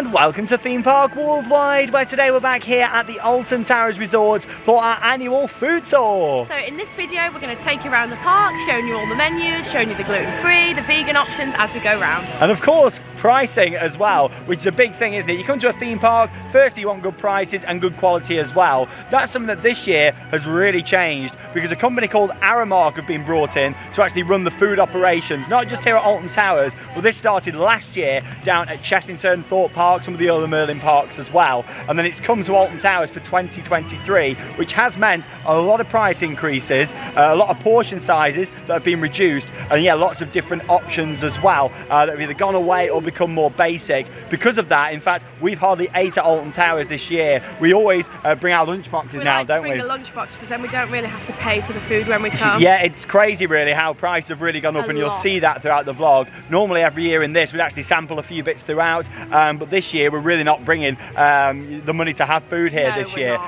and welcome to Theme Park Worldwide, where today we're back here at the Alton Towers Resort for our annual food tour. So in this video we're going to take you around the park, showing you all the menus, showing you the gluten-free, the vegan options as we go around. And of course, pricing as well, which is a big thing, isn't it? You come to a theme park, firstly you want good prices and good quality as well. That's something that this year has really changed because a company called Aramark have been brought in to actually run the food operations, not just here at Alton Towers, but this started last year down at Chessington, Thorpe Park, some of the other Merlin parks as well. And then it's come to Alton Towers for 2023, which has meant a lot of price increases, a lot of portion sizes that have been reduced, and yeah, lots of different options as well that have either gone away or become more basic. Because of that, in fact, we've hardly ate at Alton Towers this year. We always bring our lunch boxes now, don't we? We like to bring a lunchbox because then we don't really have to pay for the food when we come. Yeah, it's crazy really how prices have really gone up, and you'll see that throughout the vlog. Normally every year in this we'd actually sample a few bits throughout, but this year we're really not bringing the money to have food here this year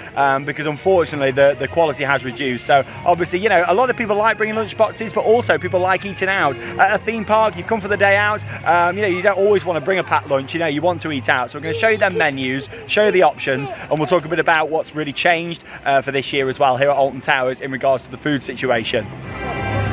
because unfortunately the quality has reduced. So obviously, you know, a lot of people like bringing lunch boxes, but also people like eating out. At a theme park, you come for the day out, you know, you don't always want to bring a packed lunch, you know, you want to eat out. So we're going to show you them menus, show you the options, and we'll talk a bit about what's really changed for this year as well here at Alton Towers in regards to the food situation.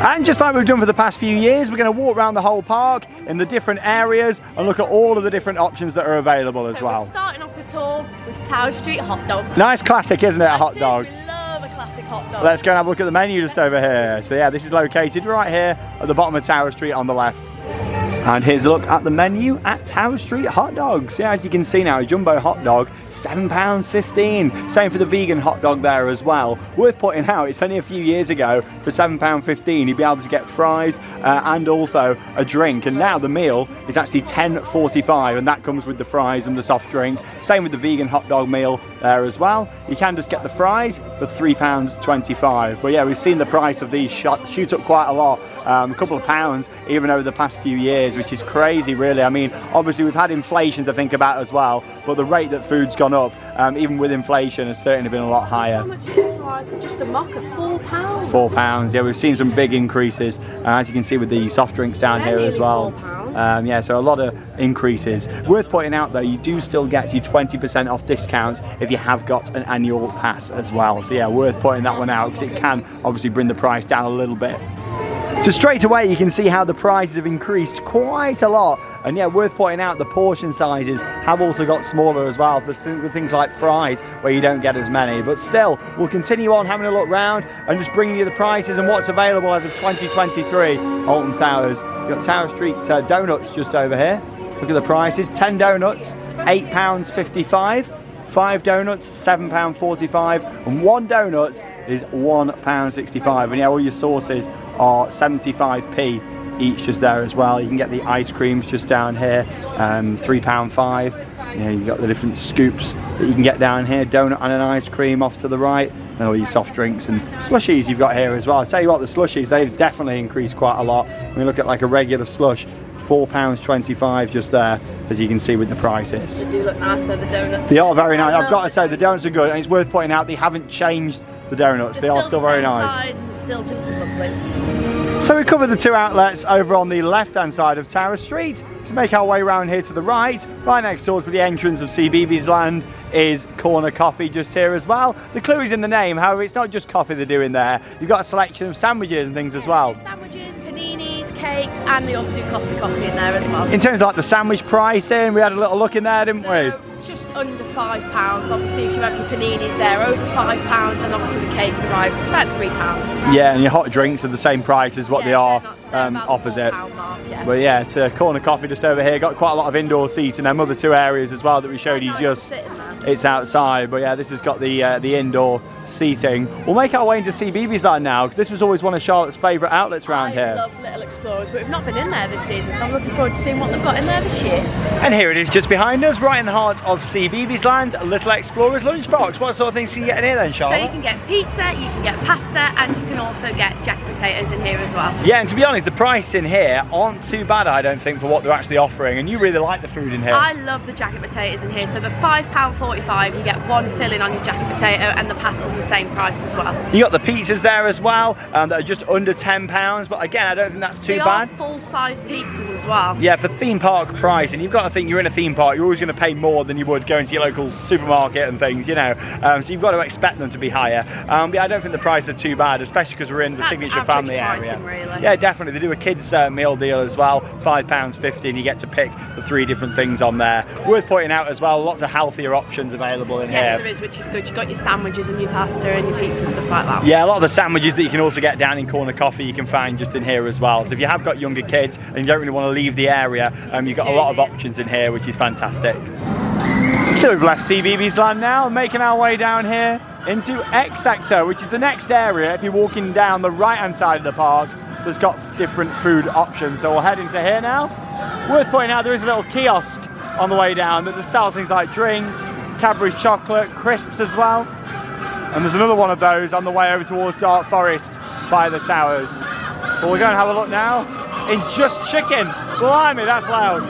And just like we've done for the past few years, we're going to walk around the whole park in the different areas and look at all of the different options that are available as well. We're starting off the tour with Tower Street hot dogs. Nice classic, isn't it, a hot dog? We love a classic hot dog. Let's go and have a look at the menu just over here. So yeah, this is located right here at the bottom of Tower Street on the left. And here's a look at the menu at Tower Street hot dogs. Yeah, as you can see now, a jumbo hot dog, £7.15. Same for the vegan hot dog there as well. Worth pointing out, it's only a few years ago for £7.15 you'd be able to get fries and also a drink. And now the meal is actually £10.45, and that comes with the fries and the soft drink. Same with the vegan hot dog meal there as well. You can just get the fries for £3.25. But yeah, we've seen the price of these shoot up quite a lot. A couple of pounds even over the past few years, which is crazy really. I mean, obviously we've had inflation to think about as well, but the rate that food's gone up, even with inflation, has certainly been a lot higher. How much is fries? Just a mock of £4? £4, yeah, we've seen some big increases, as you can see with the soft drinks down here as well. Yeah, so a lot of increases. Worth pointing out though, you do still get your 20% off discounts if you have got an annual pass as well. So yeah, worth pointing that one out because it can obviously bring the price down a little bit. So straight away you can see how the prices have increased quite a lot, and yeah, worth pointing out the portion sizes have also got smaller as well for things like fries where you don't get as many. But still, we'll continue on having a look round and just bringing you the prices and what's available as of 2023 Alton Towers. You've got Tower Street donuts just over here. Look at the prices. 10 donuts, £8.55. 5 donuts, £7.45, and 1 donut is £1.65. And yeah, all your sauces are 75p each just there as well. You can get the ice creams just down here, £3.5. You know, you've got the different scoops that you can get down here, donut and an ice cream off to the right, and all your soft drinks and slushies you've got here as well. I'll tell you what, the slushies, they've definitely increased quite a lot. When we look at like a regular slush, £4.25 just there, as you can see with the prices. They do look nice though, the donuts. They are very nice. I've got to say, the donuts are good, and it's worth pointing out they haven't changed the donuts. They are still very nice. Size and they're still just as lovely. So we covered the two outlets over on the left hand side of Tower Street. Let's make our way around here to the right. Right next door to the entrance of CBeebies Land is Corner Coffee just here as well. The clue is in the name, however it's not just coffee they're doing there. You've got a selection of sandwiches and things as well. Sandwiches, paninis, cakes, and they also do Costa Coffee in there as well. In terms of like the sandwich pricing, we had a little look in there, didn't we? Just under £5. Obviously if you have your paninis there, over £5, and obviously the cakes arrive about £3. Yeah, and your hot drinks are the same price as what they are opposite. But yeah, to Corner Coffee just over here, got quite a lot of indoor seats, and them other two areas as well that we showed you just, it's outside. But yeah, this has got the indoor seating. We'll make our way into CBeebies Land now, because this was always one of Charlotte's favourite outlets around here. I love Little Explorers, but we've not been in there this season, so I'm looking forward to seeing what they've got in there this year. And here it is just behind us, right in the heart of CBeebies Land, Little Explorers lunchbox. What sort of things can you get in here then, Charlotte? So you can get pizza, you can get pasta, and you can also get jacket potatoes in here as well. Yeah, and to be honest, the price in here aren't too bad, I don't think, for what they're actually offering, and you really like the food in here. I love the jacket potatoes in here. So the £5.45, you get one filling on your jacket potato, and the pasta's the the same price as well. You got the pizzas there as well, that are just under £10, but again, I don't think that's too bad. They are full-size pizzas as well. Yeah, for theme park price, and you've got to think you're in a theme park, you're always going to pay more than you would going to your local supermarket and things, you know. So you've got to expect them to be higher. But I don't think the prices are too bad, especially because we're in the signature family area. Really. Yeah, definitely. They do a kids meal deal as well, £5.50, and you get to pick the 3 different things on there. Worth pointing out as well, lots of healthier options available in here. Yes, there is, which is good. You've got your sandwiches and your pasta and your pizza and stuff like that. Yeah, a lot of the sandwiches that you can also get down in Corner Coffee you can find just in here as well. So if you have got younger kids and you don't really want to leave the area, you've got a lot of options in here, which is fantastic. So we've left CBeebies Land now, making our way down here into X Sector, which is the next area. If you're walking down the right hand side of the park, there's got different food options. So we'll head into here now. Worth pointing out, there is a little kiosk on the way down that just sells things like drinks, Cadbury's chocolate, crisps as well. And there's another one of those on the way over towards Dark Forest by the towers. But we're going to have a look now in Just Chicken. Blimey, that's loud.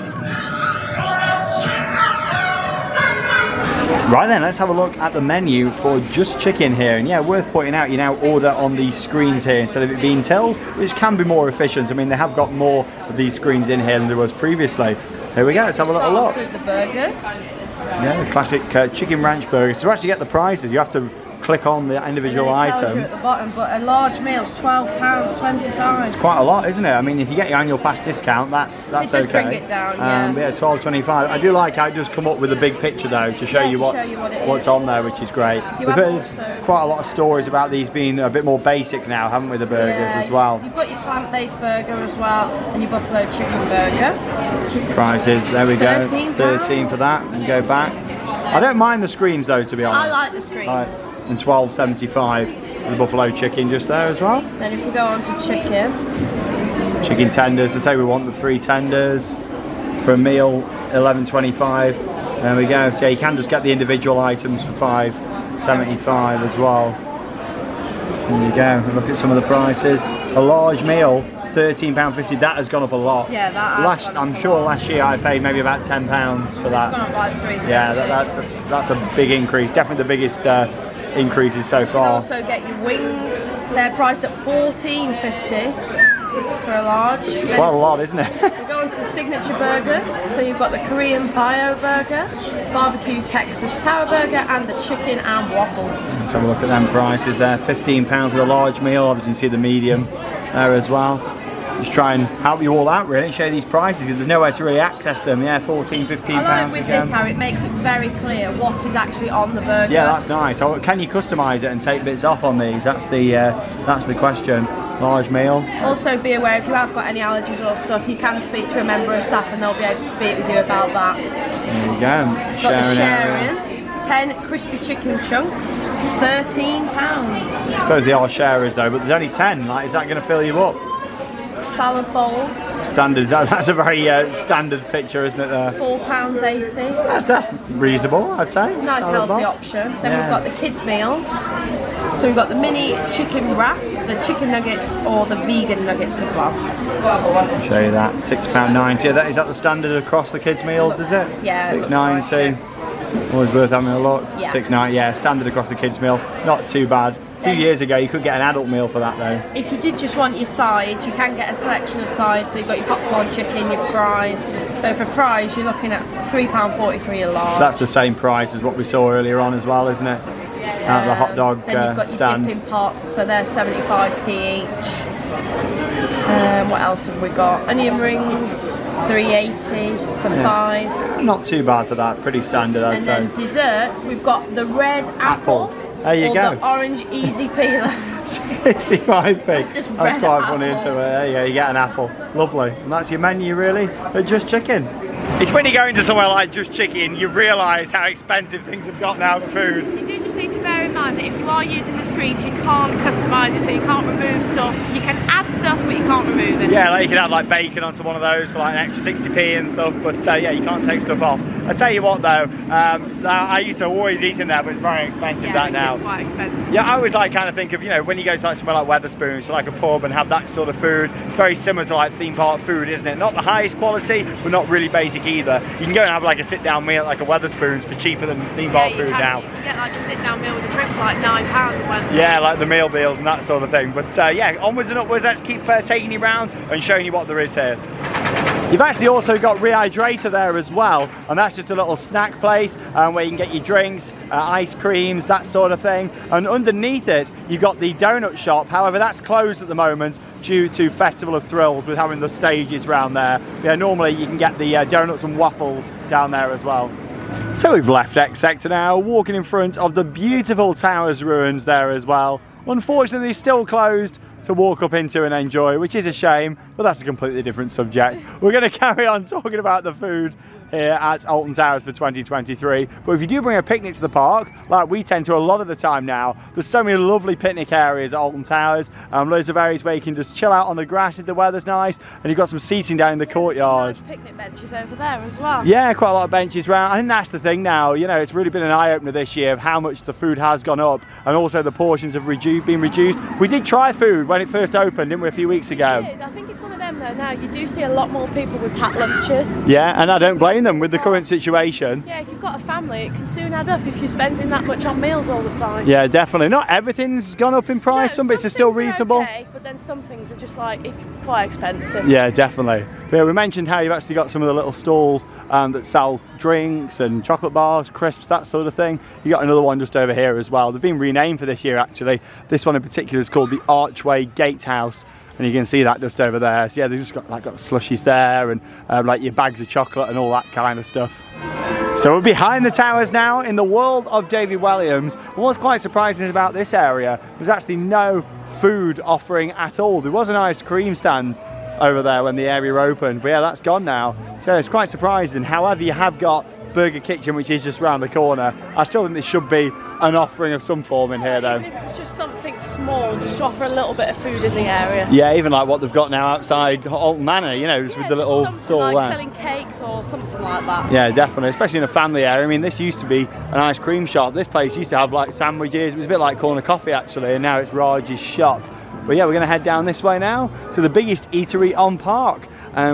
Right then, let's have a look at the menu for Just Chicken here. And yeah, worth pointing out, you now order on these screens here instead of it being tills, which can be more efficient. I mean, they have got more of these screens in here than there was previously. Here we go, let's have a little look. With the burgers. Yeah, the classic chicken ranch burgers. To actually get the prices, you have to click on the individual item. At the bottom, but a large meal's £12.25. It's quite a lot, isn't it? I mean, if you get your annual pass discount, that's okay. Bring it down, yeah. Yeah, £12.25. I do like how it does come up with a big picture though to show you what's on there, which is great. We've heard quite a lot of stories about these being a bit more basic now, haven't we? The burgers as well. You've got your plant-based burger as well, and your buffalo chicken burger. Prices, there we go. £13 for that, and go back. I don't mind the screens though, to be honest. I like the screens. And £12.75 for the buffalo chicken just there as well. Then if we go on to chicken tenders, they say we want the 3 tenders for a meal, £11.25. There we go. So yeah, you can just get the individual items for £5.75 as well. There you go. Look at some of the prices. A large meal, £13.50. That has gone up a lot. Yeah, that has I'm sure last year I paid maybe about £10 for that. It's gone up by 3. Yeah, that's a big increase. Definitely the biggest increases so far. You can also get your wings. They're priced at $14.50 for a large. Quite a lot, isn't it? We go on to the signature burgers. So you've got the Korean Bio Burger, barbecue Texas Tower Burger, and the chicken and waffles. Let's have a look at them prices there. £15 for the large meal. Obviously you can see the medium there as well. Just try and help you all out really and show you these prices because there's nowhere to really access them. Yeah, £14, £15 I like with this how it makes it very clear what is actually on the burger. Yeah, that's nice. Oh, can you customise it and take bits off on these? That's the question. Large meal. Also be aware if you have got any allergies or stuff, you can speak to a member of staff and they'll be able to speak with you about that. There you go. Got the sharing. 10 crispy chicken chunks, £13. I suppose they are sharers though, but there's only 10. Like, is that going to fill you up? Salad bowls. Standard. That's a very standard picture, isn't it? There. £4.80. That's reasonable, I'd say. Nice healthy option. Then we've got the kids meals. So we've got the mini chicken wrap, the chicken nuggets, or the vegan nuggets as well. I'll show you that. £6.90. Is that the standard across the kids meals? Is it? Yeah. £6.90. Always worth having a look. Yeah. £6.90. Yeah, standard across the kids meal. Not too bad. A few years ago you could get an adult meal for that though. If you did just want your sides, you can get a selection of sides. So you've got your popcorn chicken, your fries. So for fries you're looking at £3.43 a large. That's the same price as what we saw earlier on as well, isn't it? Out the hot dog then you've got stand. Your dipping pots, so they're 75p each. What else have we got? Onion rings, £3.80 for 5. Not too bad for that, pretty standard I'd say. And then desserts, we've got the red apple. There you go. The orange easy peeler. 65p. That's quite funny, isn't it? There you go, you get an apple. Lovely. And that's your menu really, but Just Chicken. It's when you go into somewhere like Just Chicken, you realise how expensive things have got now for food. You do just need to bear in mind that if you are using the screens, you can't customise it, so you can't remove stuff. You can add stuff, but you can't remove it. Yeah, like you can add like bacon onto one of those for like an extra 60p and stuff, but yeah, you can't take stuff off. I tell you what though, I used to always eat in there, but it's very expensive now. It's quite expensive. Yeah, I always like kind of think of, you know, when you go to like somewhere like Wetherspoons, so like a pub and have that sort of food, it's very similar to like theme park food, isn't it? Not the highest quality, but not really basic either. You can go and have like a sit-down meal at like a Wetherspoons for cheaper than theme park food now. You can get like a sit-down meal with a drink for like £9 Wednesday. Yeah, like the meal deals and that sort of thing. But yeah, onwards and upwards, let's keep taking you around and showing you what there is here. You've actually also got Rehydrator there as well, and that's just a little snack place where you can get your drinks, ice creams, that sort of thing. And underneath it, you've got the donut shop. However, that's closed at the moment due to Festival of Thrills with having the stages round there. Yeah, normally you can get the donuts and waffles down there as well. So we've left X Sector now, walking in front of the beautiful Towers ruins there as well. Unfortunately, still closed to walk up into and enjoy, which is a shame, but that's a completely different subject. We're going to carry on talking about the food here at Alton Towers for 2023. But if you do bring a picnic to the park, like we tend to a lot of the time now, there's so many lovely picnic areas at Alton Towers. Loads of areas where you can just chill out on the grass if the weather's nice, and you've got some seating down in the courtyard. Some nice picnic benches over there as well. Yeah, quite a lot of benches around. I think that's the thing now, you know, it's really been an eye-opener this year of how much the food has gone up, and also the portions have been reduced. We did try food when it first opened, didn't we, a few weeks ago? I think it's one of them though now. You do see a lot more people with packed lunches. Yeah, and I don't blame them with the current situation. Yeah, if you've got a family, it can soon add up if you're spending that much on meals all the time. Yeah, definitely. Not everything's gone up in price. No, some bits are still reasonable. Okay, but then some things are just like, it's quite expensive. Yeah, definitely. But yeah, we mentioned how you've actually got some of the little stalls that sell drinks and chocolate bars, crisps, that sort of thing. You got another one just over here as well. They've been renamed for this year actually. This one in particular is called the Archway Gatehouse. And you can see that just over there. So yeah, they've just got slushies there and like your bags of chocolate and all that kind of stuff. So we're behind the towers now in the world of David Walliams. And what's quite surprising about this area, there's actually no food offering at all. There was an ice cream stand over there when the area opened, but yeah, that's gone now. So it's quite surprising. However, you have got Burger Kitchen, which is just round the corner. I still think there should be an offering of some form in here though. Even if it was just something small, just to offer a little bit of food in the area. Yeah, even like what they've got now outside Alton Manor, you know, just with the little stall like there. Selling cakes or something like that. Yeah, definitely, especially in a family area. I mean, this used to be an ice cream shop. This place used to have like sandwiches. It was a bit like Corner Coffee actually, and now it's Raj's shop. But yeah, we're going to head down this way now to the biggest eatery on park,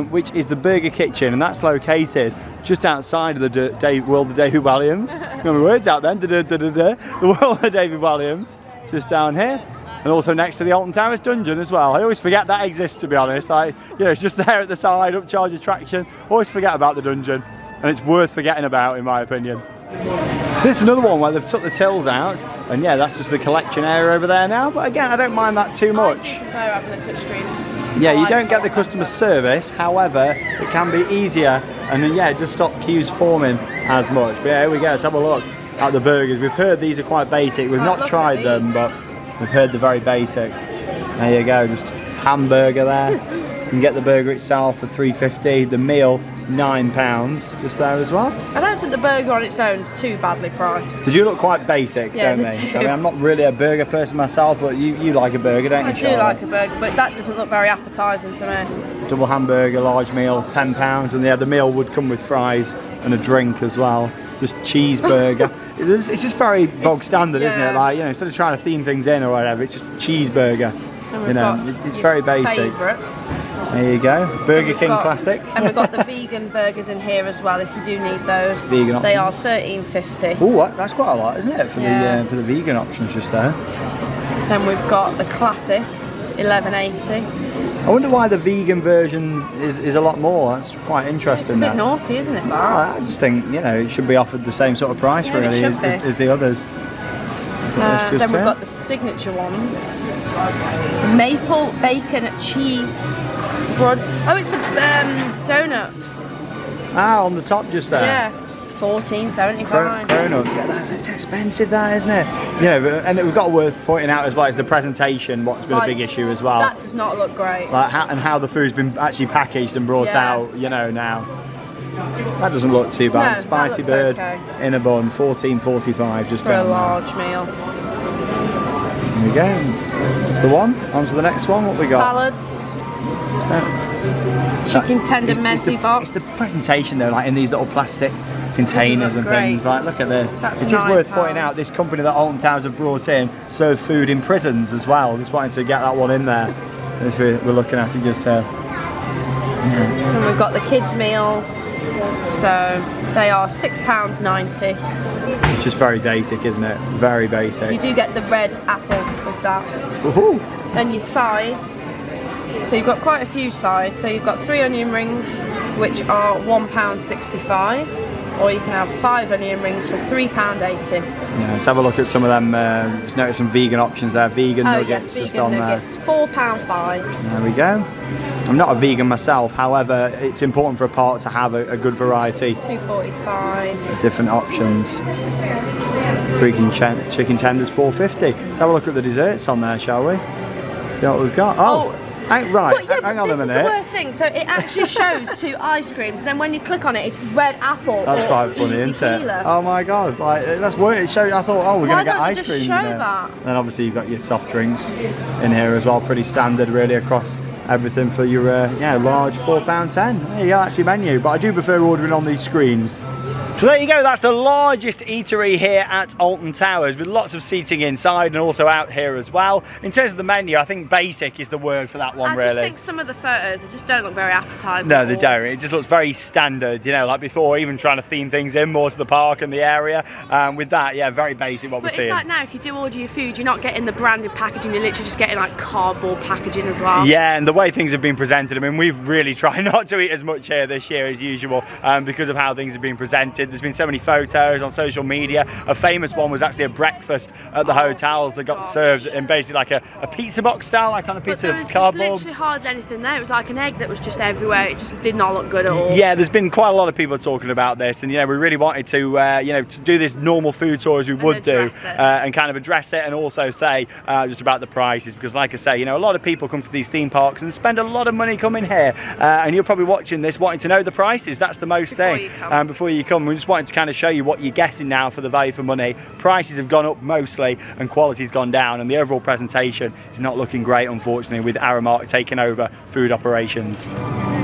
which is the Burger Kitchen, and that's located just outside of the world of David Walliams. Got my words out then. The world of David Walliams, just down here, and also next to the Alton Towers dungeon as well. I always forget that exists, to be honest. Like, you know, it's just there at the side, upcharge attraction. Always forget about the dungeon, and it's worth forgetting about, in my opinion. So this is another one where they've took the tills out, and yeah, that's just the collection area over there now. But again, I don't mind that too much. I do prefer having the touchscreens. Yeah, you don't get the customer service, however, it can be easier, and then yeah, just stop queues forming as much. But yeah, here we go, let's have a look at the burgers. We've heard these are quite basic, we've not tried them, but we've heard they're very basic. There you go, just hamburger there. You can get the burger itself for £3.50, the meal £9 just there as well. I don't think the burger on its own is too badly priced. They do look quite basic, yeah, don't they? I mean, I'm not really a burger person myself, but you like a burger, don't you, Charlotte? I do like a burger, but that doesn't look very appetising to me. Double hamburger, large meal, £10, and yeah, the meal would come with fries and a drink as well. Just cheeseburger. It's just very bog standard, isn't it? Like, you know, instead of trying to theme things in or whatever, it's just cheeseburger. You know, it's very basic. Favourites. There you go, Burger King classic. And we've got the vegan burgers in here as well if you do need those. Vegan they options. are £13.50. Oh, that's quite a lot, isn't it, for the vegan options just there. Then we've got the classic, £11.80. I wonder why the vegan version is a lot more. That's quite interesting. It's a bit naughty, isn't it? I just think, you know, it should be offered the same sort of price really as the others. Then we've got the signature ones. Maple bacon cheese bread. Oh, it's a donut. Ah, on the top just there. Yeah, $14.75. Cronuts. Yeah, that's expensive, that, isn't it? You know, and we've got worth pointing out as well is the presentation. What's been a big issue as well. That does not look great. Like how the food's been actually packaged and brought out. You know now. That doesn't look too bad. No, Spicy bird in a bun, $14.45 just for down a large there. meal. There we go. That's the one. On to the next one. What we got? Salads. Chicken tender messy box. It's the presentation though, like in these little plastic containers and things. Like, look at this. It is worth pointing out this company that Alton Towers have brought in serve food in prisons as well. Just wanted to get that one in there. As we're looking at it just here. And we've got the kids' meals. So They are £6.90. It's just very basic, isn't it? Very basic. You do get the red apple with that. Woohoo! Then your sides. So you've got quite a few sides. So you've got 3 onion rings, which are £1.65. Or you can have 5 onion rings for £3.80. Yeah, let's have a look at some of them. Just notice some vegan options there. Vegan nuggets, yes, just vegan on nuggets, there. £4.5. There we go. I'm not a vegan myself, however, it's important for a park to have a good variety. £2.45. Different options. 3 chicken tenders, £4.50. Let's have a look at the desserts on there, shall we? See what we've got. Oh. Hang on a minute. This is the worst thing. So it actually shows 2 ice creams, and then when you click on it, it's red apple. That's quite funny, isn't it? Oh my god! Like that's weird. It shows. I thought, oh, we're going to get ice cream. Show that? Then obviously you've got your soft drinks in here as well. Pretty standard, really, across everything for your large £4.10. There you go, that's your menu. But I do prefer ordering on these screens. So there you go, that's the largest eatery here at Alton Towers, with lots of seating inside and also out here as well. In terms of the menu, I think basic is the word for that one, really. I just think some of the photos just don't look very appetising. No, they don't. It just looks very standard, you know, like before, even trying to theme things in more to the park and the area. With that, yeah, very basic what we're seeing. But it's like now, if you do order your food, you're not getting the branded packaging, you're literally just getting like cardboard packaging as well. Yeah, and the way things have been presented, I mean, we've really tried not to eat as much here this year as usual because of how things have been presented. There's been so many photos on social media. A famous one was actually a breakfast at the hotels that got served in basically like a pizza box style, like on a piece of cardboard. There was literally hardly anything there. It was like an egg that was just everywhere. It just did not look good at all. Yeah, there's been quite a lot of people talking about this, and you know, we really wanted to to do this normal food tour as we would do, and kind of address it, and also say just about the prices, because like I say, you know, a lot of people come to these theme parks and spend a lot of money coming here, and you're probably watching this wanting to know the prices. That's the most thing. Before you come, we just wanted to kind of show you what you're getting now for the value for money. Prices have gone up mostly and quality's gone down, and the overall presentation is not looking great, unfortunately, with Aramark taking over food operations.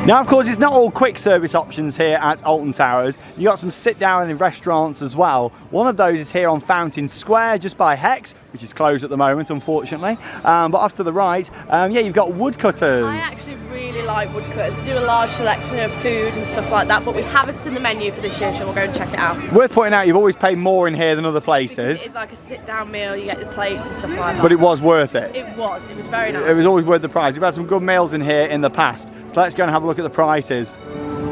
Now, of course, it's not all quick service options here at Alton Towers. You've got some sit down in restaurants as well. One of those is here on Fountain Square, just by Hex, which is closed at the moment, unfortunately. But off to the right, yeah, you've got Woodcutters. I actually really like Woodcutters. They do a large selection of food and stuff like that, but we haven't seen the menu for this year, so we'll go and check it out. Worth pointing out, you've always paid more in here than other places. Because it is like a sit-down meal, you get the plates and stuff like that. But it was worth it. It was very nice. It was always worth the price. We've had some good meals in here in the past, so let's go and have a look at the prices.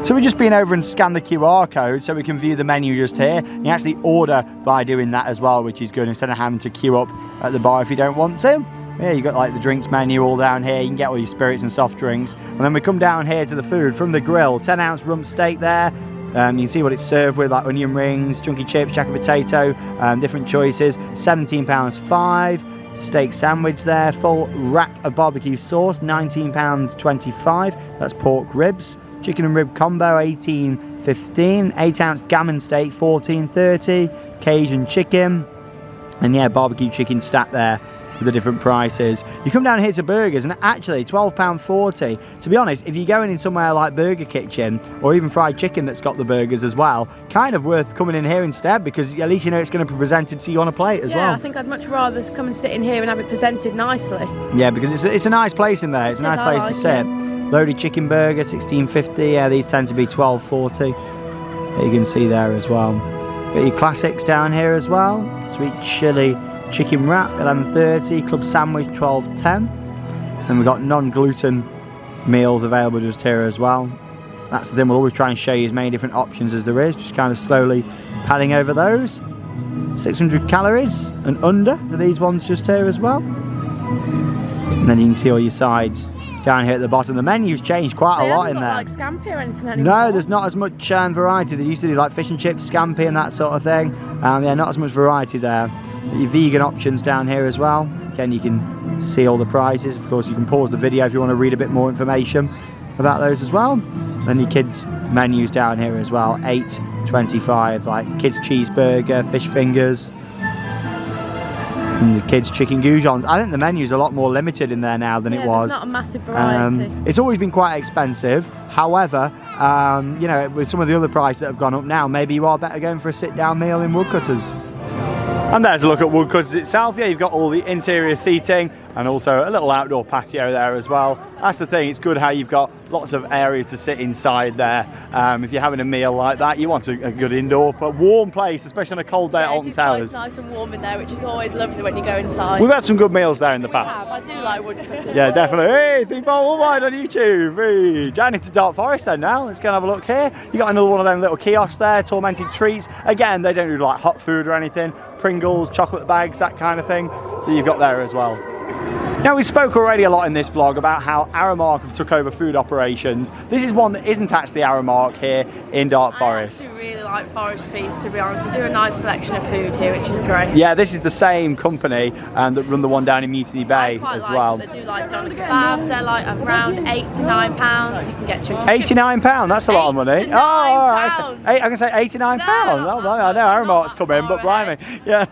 So we've just been over and scanned the QR code so we can view the menu just here. You actually order by doing that as well, which is good, instead of having to queue up at the bar if you don't want to. Yeah, you've got like the drinks menu all down here. You can get all your spirits and soft drinks. And then we come down here to the food from the grill. 10-ounce rump steak there. You can see what it's served with, like onion rings, chunky chips, jacket potato, different choices. £17.05. Steak sandwich there. Full rack of barbecue sauce, £19.25. That's pork ribs. Chicken and rib combo, $18.15. 8-ounce gammon steak, $14.30. Cajun chicken. And yeah, barbecue chicken stat there with the different prices. You come down here to burgers, and actually £12.40. To be honest, if you're going in somewhere like Burger Kitchen or even Fried Chicken that's got the burgers as well, kind of worth coming in here instead, because at least you know it's going to be presented to you on a plate as well. Yeah, I think I'd much rather come and sit in here and have it presented nicely. Yeah, because it's a nice place in there. It's a nice place to sit. Loaded chicken burger, $16.50. Yeah, these tend to be $12.40. You can see there as well. Got your classics down here as well. Sweet chili chicken wrap, $11.30. Club sandwich, $12.10. And we've got non-gluten meals available just here as well. That's the thing, we'll always try and show you as many different options as there is, just kind of slowly padding over those. 600 calories and under for these ones just here as well. And then you can see all your sides down here at the bottom. The menu's changed quite a lot in there. Like scampi or anything anymore. No, there's not as much variety. They used to do like fish and chips, scampi and that sort of thing. Yeah, not as much variety there. Your vegan options down here as well. Again, you can see all the prices. Of course, you can pause the video if you want to read a bit more information about those as well. Then your kids menus down here as well, $8.25, like kids cheeseburger, fish fingers, and the kids chicken goujons. I think the menu's a lot more limited in there now than it was. There's not a massive variety. It's always been quite expensive. However, you know, with some of the other prices that have gone up now, maybe you are better going for a sit-down meal in Woodcutters. And there's a look at Woodcutters itself. Yeah, you've got all the interior seating, and also a little outdoor patio there as well. That's the thing, it's good how you've got lots of areas to sit inside there. If you're having a meal like that, you want a good indoor but warm place, especially on a cold day at Alton Towers. It's nice and warm in there, which is always lovely when you go inside. We've had some good meals there in the past. I do like wood cooking. Yeah, definitely. Hey, people, all right on YouTube. Hey, down into Dark Forest then now. Let's go and have a look here. You got another one of them little kiosks there, tormented treats. Again, they don't do like hot food or anything. Pringles, chocolate bags, that kind of thing that you've got there as well. Now, we spoke already a lot in this vlog about how Aramark have took over food operations. This is one that isn't actually Aramark here in Dark Forest. I actually really like Forest Feast, to be honest. They do a nice selection of food here, which is great. Yeah, this is the same company that run the one down in Mutiny Bay as well. They do like doner kebabs. They're like around £8 to £9. You can get chunky chips. £89, that's a lot of money. £8 to £9. All right. I can say £89. Oh, I know Aramark's come in, but blimey. Yeah.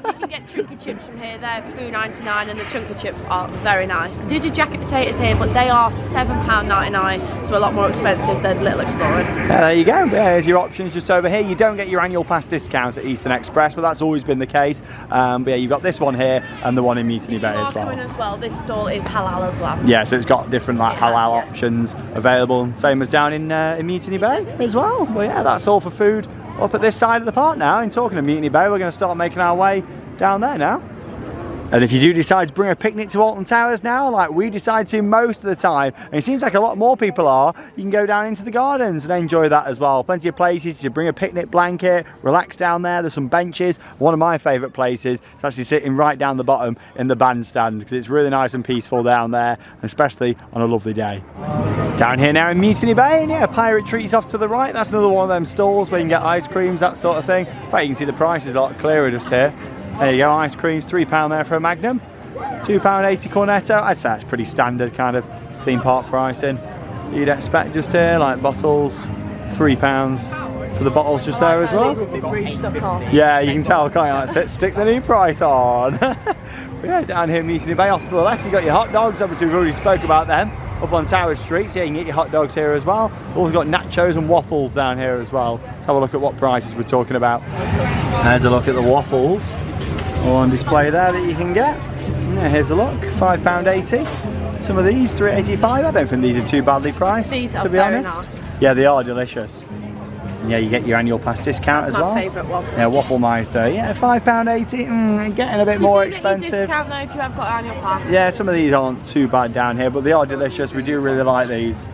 You can get chunky chips from here. They're £3.99 and the chunky chips are very nice. They do jacket potatoes here, but they are £7.99, so a lot more expensive than Little Explorers. There you go. There's your options just over here. You don't get your annual pass discounts at Eastern Express, but that's always been the case. But yeah, you've got this one here and the one in Mutiny Bay as well. As well. This stall is halal as well. Yeah, so it's got different like halal options available, same as down in Mutiny Bay as well. Well, yeah, that's all for food up at this side of the park now. And talking of Mutiny Bay, we're going to start making our way down there now. And if you do decide to bring a picnic to Alton Towers now, like we decide to most of the time, and it seems like a lot more people are, you can go down into the gardens and enjoy that as well. Plenty of places to bring a picnic blanket, relax down there. There's some benches. One of my favourite places is actually sitting right down the bottom in the bandstand, because it's really nice and peaceful down there, especially on a lovely day. Down here now in Mutiny Bay, and yeah, Pirate Treats off to the right. That's another one of them stalls where you can get ice creams, that sort of thing. In fact, you can see the prices a lot clearer just here. There you go, ice creams, £3 there for a Magnum, £2.80 Cornetto. I'd say that's pretty standard kind of theme park pricing you'd expect just here, like bottles, £3 for the bottles just there as well. Yeah, you can tell, can't you? Like, stick the new price on. Yeah, down here in Mutiny Bay, off to the left, you've got your hot dogs. Obviously, we've already spoke about them. Up on Tower Street, so yeah, you can get your hot dogs here as well. Also got nachos and waffles down here as well. Let's have a look at what prices we're talking about. There's a look at the waffles on display there that you can get. Yeah, here's a look, £5.80. Some of these, £3.85. I don't think these are too badly priced, to be honest. Nice. Yeah, they are delicious. And yeah, you get your annual pass discount as well. That's my favourite one. Yeah, Waffle Meister. Yeah, £5.80. Getting a bit more expensive. You discount though if you have got annual pass. Yeah, some of these aren't too bad down here, but they are delicious. We do really like these.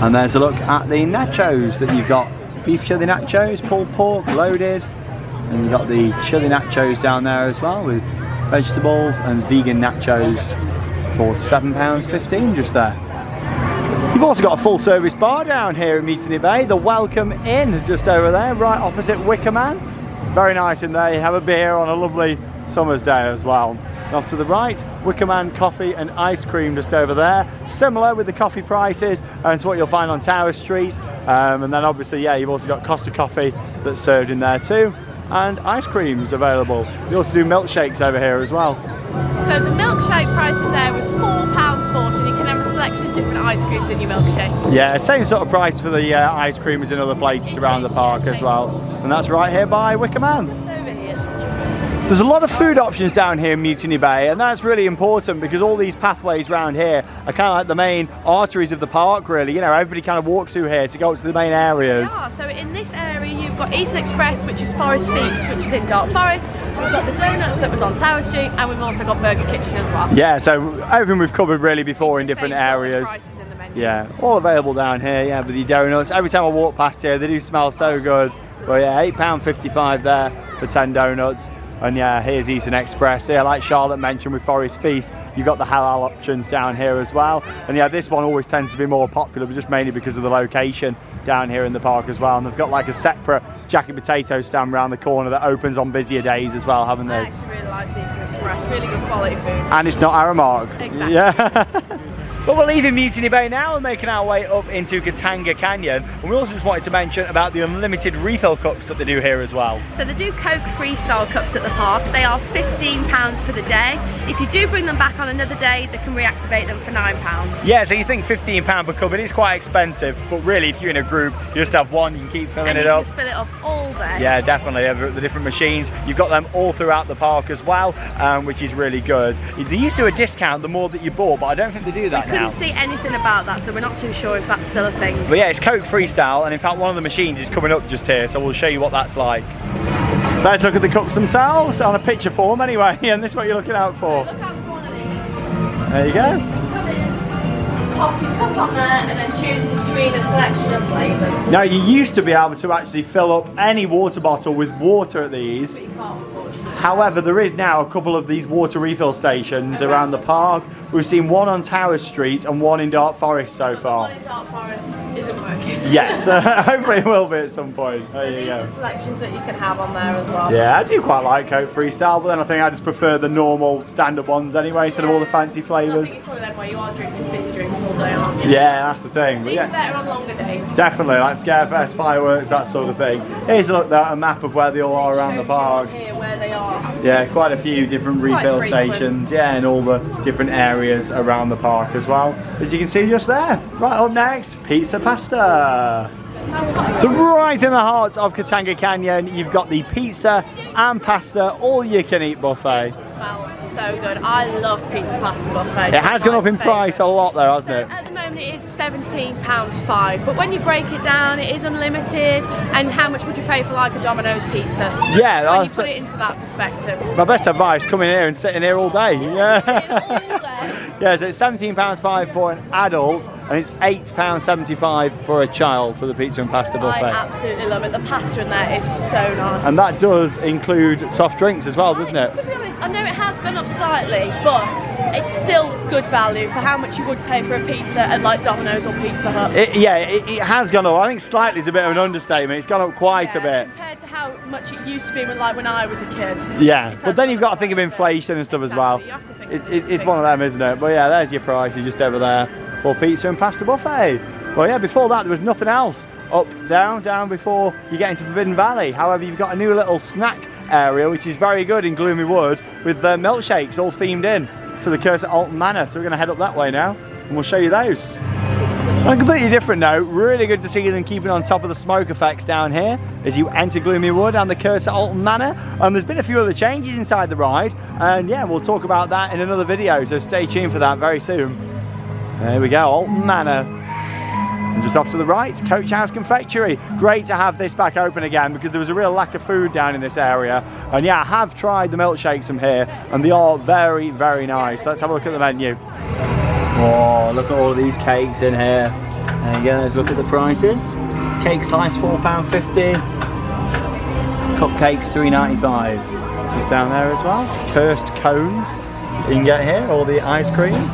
And there's a look at the nachos that you've got. Beef chili nachos, pulled pork, loaded. And you've got the chili nachos down there as well with vegetables and vegan nachos for £7.15 just there. You've also got a full service bar down here in Mutiny Bay, the Welcome Inn just over there, right opposite Wicker Man. Very nice in there, you have a beer on a lovely summer's day as well. And off to the right, Wicker Man coffee and ice cream just over there. Similar with the coffee prices and to what you'll find on Tower Street. And then obviously, yeah, you've also got Costa Coffee that's served in there too. And ice creams available. We also do milkshakes over here as well. So the milkshake prices there was £4.40. You can have a selection of different ice creams in your milkshake. Yeah, same sort of price for the ice cream as in other places around the park as well. And that's right here by Wicker Man. There's a lot of food options down here in Mutiny Bay, and that's really important because all these pathways around here are kind of like the main arteries of the park, really. You know, everybody kind of walks through here to go up to the main areas. Yeah, so in this area you've got Eastern Express, which is Forest Feast, which is in Dark Forest. We've got the donuts that was on Tower Street, and we've also got Burger Kitchen as well. Yeah, so everything we've covered really before in different areas. Yeah, all available down here, yeah, with your donuts. Every time I walk past here, they do smell so good. But yeah, £8.55 there for 10 donuts. And yeah, here's Eastern Express. Yeah, like Charlotte mentioned with Forest Feast, you've got the halal options down here as well. And yeah, this one always tends to be more popular, but just mainly because of the location down here in the park as well. And they've got like a separate jacket potato stand around the corner that opens on busier days as well, haven't they? I actually really like Eastern Express, really good quality food. And it's not Aramark. Exactly. Yeah. But we're leaving Mutiny Bay now and making our way up into Katanga Canyon. And we also just wanted to mention about the unlimited refill cups that they do here as well. So they do Coke Freestyle cups at the park. They are £15 for the day. If you do bring them back on another day, they can reactivate them for £9. Yeah, so you think £15 per cup, it is quite expensive, but really if you're in a group, you just have one, you can keep filling it up. And you can just fill it up all day. Yeah, definitely, the different machines. You've got them all throughout the park as well, which is really good. They used to do a discount the more that you bought, but I don't think they do that now. Couldn't see anything about that, so we're not too sure if that's still a thing. But yeah, it's Coke Freestyle, and in fact one of the machines is coming up just here, so we'll show you what that's like. Let's look at the cups themselves, on a picture form anyway, and this is what you're looking out for. So look out for one of these. There you go. Come in, pop your cup on there, and then choose between a selection of flavours. Now you used to be able to actually fill up any water bottle with water at these. But you can't, unfortunately. However, there is now a couple of these water refill stations around the park. We've seen one on Towers Street and one in Dark Forest so far. The one in Dark Forest isn't working. Yeah, so hopefully it will be at some point. There you These go. are the selections that you can have on there as well. Yeah, I do quite like Coke Freestyle, but then I think I just prefer the normal standard ones anyway instead of all the fancy I flavours. think it's one of them where you are drinking fizzy drinks all day, aren't you? Yeah, that's the thing. But These yeah, are better on longer days. definitely, like Scarefest, fireworks, that sort of thing. Here's a look at a map of where they all are around the Shows you park. here where they are. Yeah, quite a few different refill frequent. stations, yeah, in all the different areas around the park as well. As you can see just there. Right up next, pizza pasta. So right in the heart of Katanga Canyon, you've got the pizza and pasta all-you-can-eat buffet. It smells so good. I love pizza pasta buffet. It has gone up in price a lot though, hasn't it? At the moment it is £17.5, but when you break it down, it is unlimited. And how much would you pay for like a Domino's pizza? Yeah, When you put it into that perspective. my best advice, come in here and sit in here all day. Yeah, Sitting all day. yeah, so it's £17.5 for an adult and it's £8.75 for a child for the pizza and pasta I buffet. absolutely love it. The pasta in there is so nice. And that does include soft drinks as well, doesn't it? To be honest, I know it has gone up slightly, but it's still good value for how much you would pay for a pizza at like Domino's or Pizza Hut. It has gone up. I think slightly is a bit of an understatement. It's gone up quite a bit. Compared to how much it used to be when I was a kid. Yeah, It but has then you've gone got to up think of quite a bit. inflation and stuff as well. Exactly, you have to think of these It's one of things. them, isn't it? But yeah, there's your prices just over there for pizza and pasta buffet. Well, yeah, before that there was nothing else. Up, down before you get into Forbidden Valley. However, you've got a new little snack area which is very good in Gloomy Wood with milkshakes all themed in to the curse at Alton Manor. So we're going to head up that way now and we'll show you those. On a completely different note, really good to see them keeping on top of the smoke effects down here as you enter Gloomy Wood and the curse at Alton Manor. And there's been a few other changes inside the ride, and yeah, we'll talk about that in another video, so stay tuned for that very soon. There we go, Alton Manor. And just off to the right, Coach House Confectionery. Great to have this back open again because there was a real lack of food down in this area. And yeah, I have tried the milkshakes from here and they are very, very nice. Let's have a look at the menu. Oh, look at all of these cakes in here. There you go, let's look at the prices. Cake slice £4.50. Cupcakes £3.95. Just down there as well. Cursed cones you can get here, all the ice creams.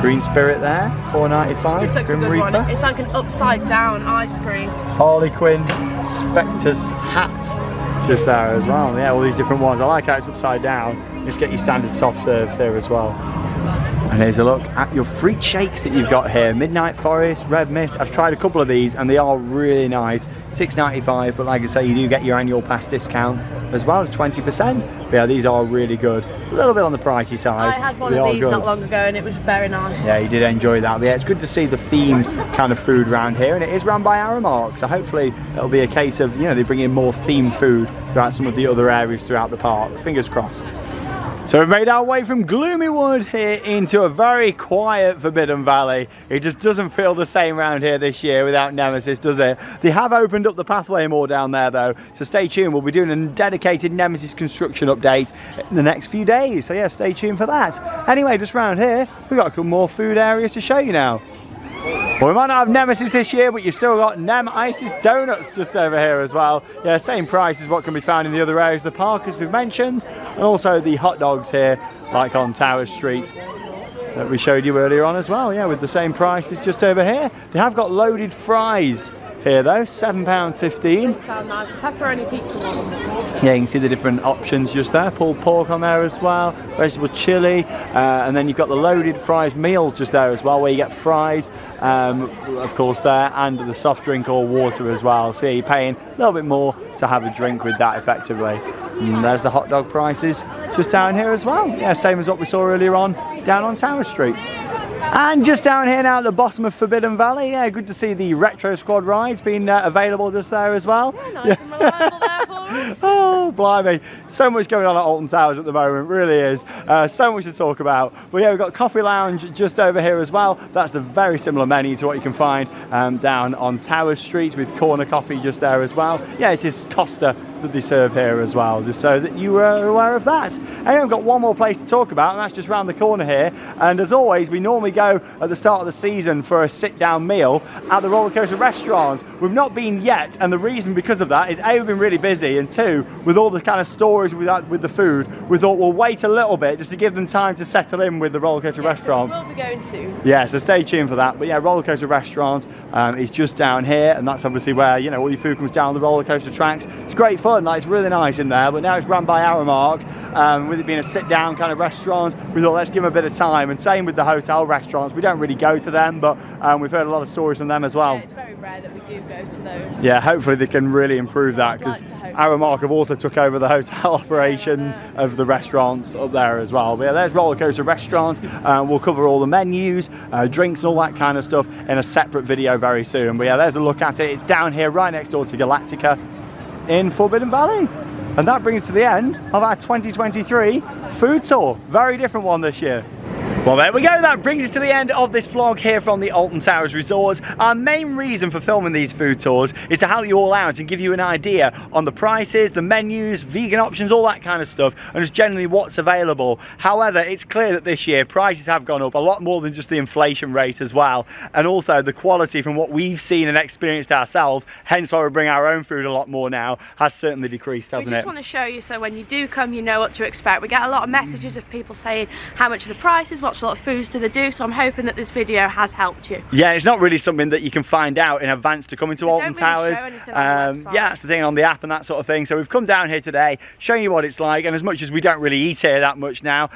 Green Spirit there, £4.95. This looks a Grim good Reaper. one. It's like an upside down ice cream. Harley Quinn Spectre's hat just there as well. Yeah, all these different ones. I like how it's upside down. Just get your standard soft serves here as well. And here's a look at your fruit shakes that you've got here. Midnight Forest, Red Mist. I've tried a couple of these and they are really nice. £6.95, but like I say, you do get your annual pass discount as well of 20%. But yeah, these are really good. A little bit on the pricey side. I had one They of are these good. not long ago and it was very nice. Yeah, you did enjoy that. But yeah, it's good to see the themed kind of food around here, and it is run by Aramark, so hopefully it'll be a case of, you know, they bring in more themed food throughout some of the other areas throughout the park. Fingers crossed. So we've made our way from Gloomy Wood here into a very quiet Forbidden Valley. It just doesn't feel the same around here this year without Nemesis, does it? They have opened up the pathway more down there though, so stay tuned. We'll be doing a dedicated Nemesis construction update in the next few days, so yeah, stay tuned for that. Anyway, just round here, we've got a couple more food areas to show you now. Well, we might not have Nemesis this year, but you've still got Nem Isis Donuts just over here as well. Yeah, same price as what can be found in the other areas of the park as we've mentioned, and also the hot dogs here, like on Towers Street, that we showed you earlier on as well. Yeah, with the same price as just over here. They have got loaded fries here though, £7.15. Sound nice. Pepperoni pizza one. Yeah, you can see the different options just there. Pulled pork on there as well, vegetable chili, and then you've got the loaded fries meals just there as well, where you get fries, of course there, and the soft drink or water as well. So yeah, you're paying a little bit more to have a drink with that effectively. And there's the hot dog prices just down here as well. Yeah, same as what we saw earlier on down on Tower Street. And just down here now at the bottom of Forbidden Valley, yeah, good to see the Retro Squad rides being available just there as well. Yeah, nice and reliable there for us. Oh, blimey. So much going on at Alton Towers at the moment, really is. So much to talk about. But yeah, we've got Coffee Lounge just over here as well. That's a very similar menu to what you can find down on Tower Street, with corner coffee just there as well. Yeah, it is Costa that they serve here as well, just so that you are aware of that. And we've got one more place to talk about, and that's just round the corner here. And as always, we normally go at the start of the season for a sit-down meal at the roller coaster restaurant. We've not been yet, and the reason because of that is A, we've been really busy, and two, with all the kind of stories with the food, we thought we'll wait a little bit just to give them time to settle in with the roller coaster restaurant. So we'll be going soon. Yeah, so stay tuned for that. But yeah, roller coaster restaurant is just down here, and that's obviously where, you know, all your food comes down the roller coaster tracks. It's great fun, like, it's really nice in there, but now it's run by Aramark, with it being a sit-down kind of restaurant. We thought let's give them a bit of time, and same with the hotel restaurants. We don't really go to them, but we've heard a lot of stories from them as well. Yeah, it's very rare that we do go to those. Yeah, hopefully they can really improve that, because Aramark have also took over the hotel operation of the restaurants up there as well. But yeah, there's roller coaster restaurant. We'll cover all the menus, drinks and all that kind of stuff in a separate video very soon. But yeah, there's a look at it. It's down here right next door to Galactica in Forbidden Valley. And that brings us to the end of our 2023 food tour. Very different one this year. Well, there we go. That brings us to the end of this vlog here from the Alton Towers Resorts. Our main reason for filming these food tours is to help you all out and give you an idea on the prices, the menus, vegan options, all that kind of stuff, and just generally what's available. However, it's clear that this year prices have gone up a lot more than just the inflation rate as well, and also the quality from what we've seen and experienced ourselves, hence why we bring our own food a lot more now, has certainly decreased, hasn't it? We just want to show you, so when you do come, you know what to expect. We get a lot of messages of people saying how much are the prices, what sort of foods do they do, so I'm hoping that this video has helped you. Yeah, it's not really something that you can find out in advance to come into Alton Towers. Yeah, that's the thing on the app and that sort of thing. So we've come down here today, showing you what it's like, and as much as we don't really eat here that much now,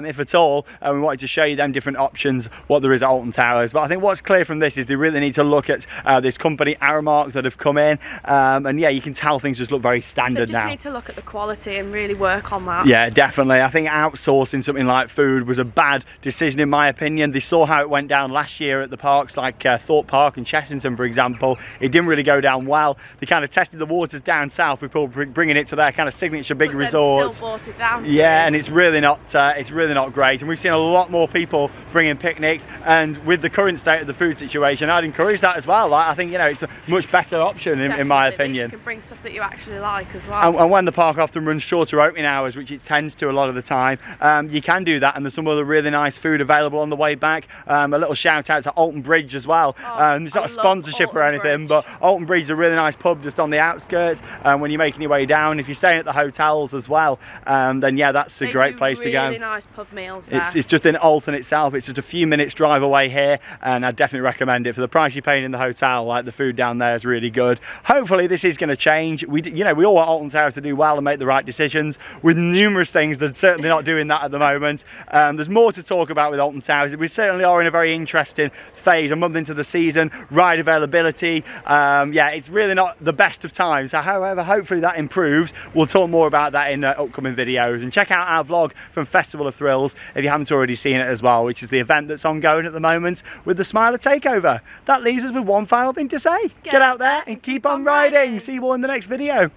if at all, we wanted to show you them different options, what there is at Alton Towers. But I think what's clear from this is they really need to look at this company, Aramark, that have come in, and yeah, you can tell things just look very standard now. They just need to look at the quality and really work on that. Yeah, definitely. I think outsourcing something like food was a bad decision in my opinion. They saw how it went down last year at the parks like Thorpe Park and Chessington, for example. It didn't really go down well. They kind of tested the waters down south before bringing it to their kind of signature big resorts. Still brought it down. Yeah, and it's really not great. And we've seen a lot more people bringing picnics. And with the current state of the food situation, I'd encourage that as well. Like, I think, you know, it's a much better option in my opinion. You can bring stuff that you actually like as well. And when the park often runs shorter opening hours, which it tends to a lot of the time, you can do that. And there's some other really nice food available on the way back. A little shout out to Alton Bridge as well. It's not a sponsorship or anything, but Alton Bridge is a really nice pub just on the outskirts. When you're making your way down, if you're staying at the hotels as well, then yeah, that's a great place to go. Really nice pub meals there. It's just in Alton itself. It's just a few minutes drive away here, and I definitely recommend it for the price you're paying in the hotel. Like, the food down there is really good. Hopefully this is going to change. We all want Alton Towers to do well and make the right decisions. With numerous things, they're certainly not doing that at the moment. There's more to talk about with Alton Towers. We certainly are in a very interesting phase, a month into the season. Ride availability, yeah, it's really not the best of times. However, hopefully that improves. We'll talk more about that in upcoming videos, and check out our vlog from Festival of Thrills if you haven't already seen it as well, which is the event that's ongoing at the moment with the Smiler Takeover. That leaves us with one final thing to say. Get out there and keep on riding. See you all in the next video.